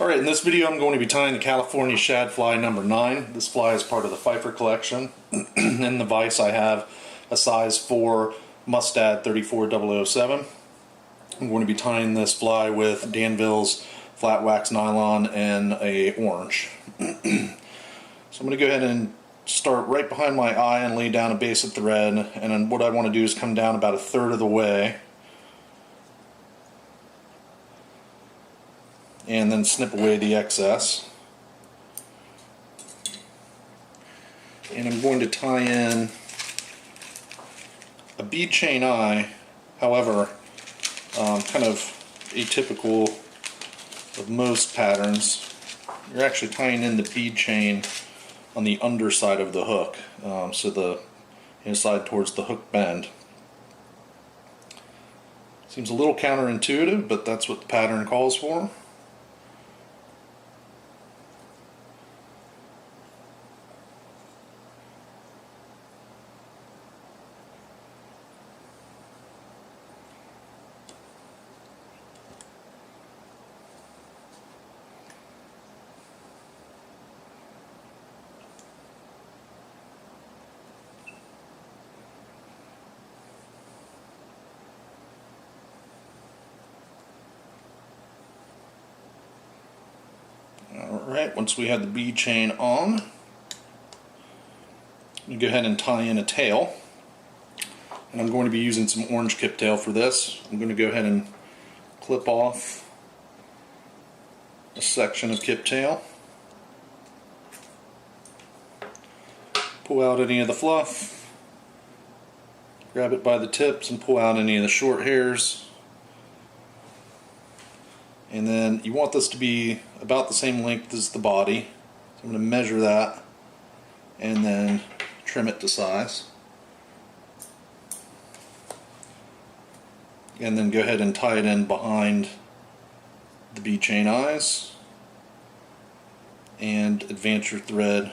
Alright, in this video I'm going to be tying the California Shad Fly number 9. This fly is part of the Pfeiffer collection. In the vise I have a size 4 Mustad 34007. I'm going to be tying this fly with Danville's flat wax nylon and a orange. So I'm going to go ahead and start right behind my eye and lay down a base of thread, and then what I want to do is come down about a third of the way and then snip away the excess. And I'm going to tie in a bead chain eye, however, kind of atypical of most patterns. You're actually tying in the bead chain on the underside of the hook, so the inside towards the hook bend. Seems a little counterintuitive, but that's what the pattern calls for. Alright, once we have the bead chain on, you go ahead and tie in a tail. And I'm going to be using some orange kip tail for this. I'm going to go ahead and clip off a section of kip tail. Pull out any of the fluff. Grab it by the tips and pull out any of the short hairs. And then you want this to be about the same length as the body. So I'm going to measure that and then trim it to size. And then go ahead and tie it in behind the bead chain eyes and advance your thread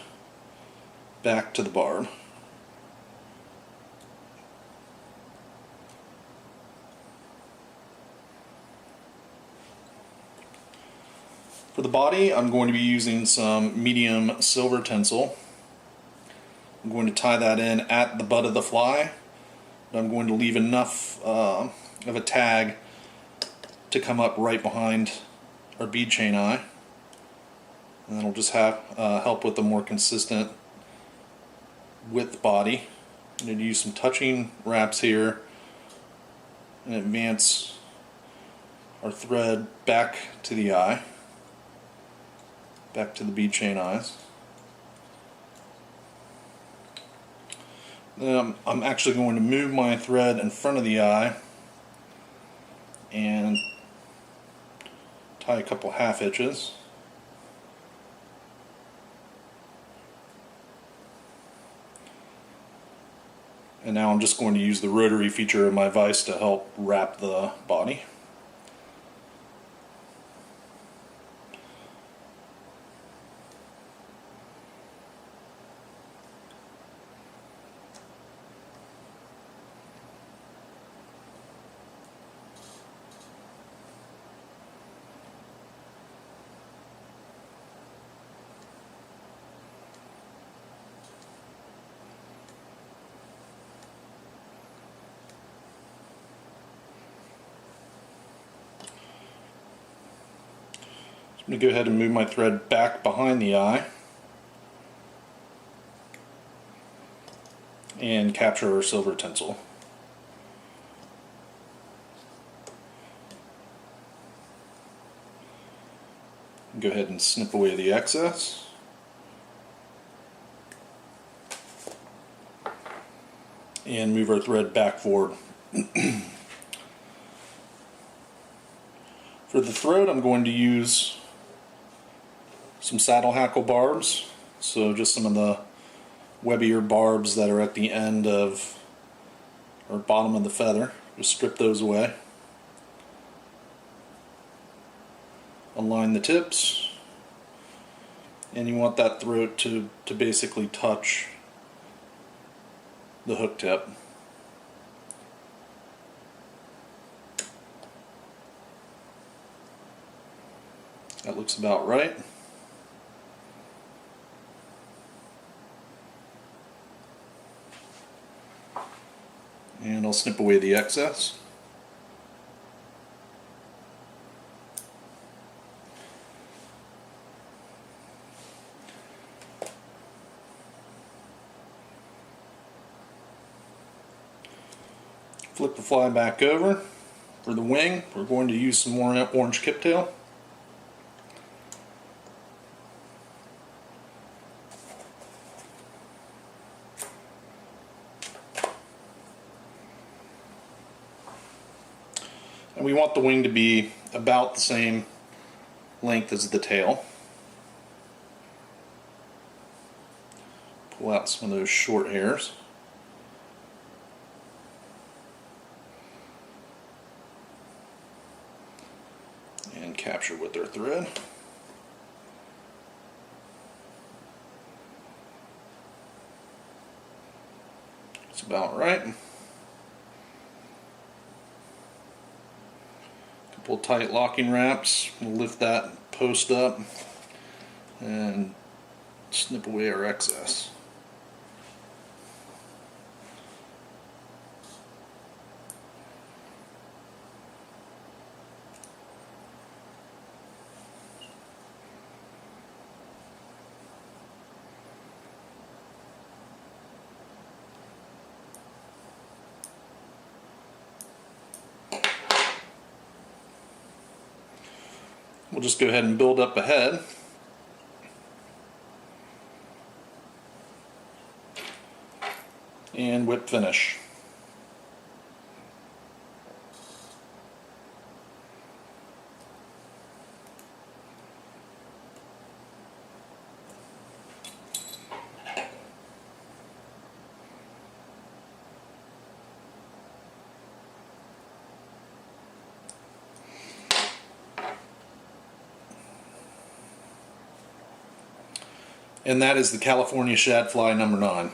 back to the barb. For the body, I'm going to be using some medium silver tinsel. I'm going to tie that in at the butt of the fly, but I'm going to leave enough of a tag to come up right behind our bead chain eye, and that'll just help with a more consistent width body. I'm going to use some touching wraps here and advance our thread back to the eye. Back to the bead chain eyes. Then I'm actually going to move my thread in front of the eye and tie a couple half hitches. And now I'm just going to use the rotary feature of my vise to help wrap the body. I'm going to go ahead and move my thread back behind the eye and capture our silver tinsel. Go ahead and snip away the excess. And move our thread back forward. For the throat, I'm going to use some saddle hackle barbs, so just some of the webbier barbs that are at the end of or bottom of the feather. Just strip those away. Align the tips, and you want that throat to basically touch the hook tip. That looks about right. And I'll snip away the excess. Flip the fly back over. For the wing, we're going to use some more orange kiptail. And we want the wing to be about the same length as the tail. Pull out some of those short hairs. And capture with our thread. It's about right. Couple tight locking wraps. We'll lift that post up and snip away our excess. We'll just go ahead and build up a head. And whip finish. And that is the California Shad Fly number 9.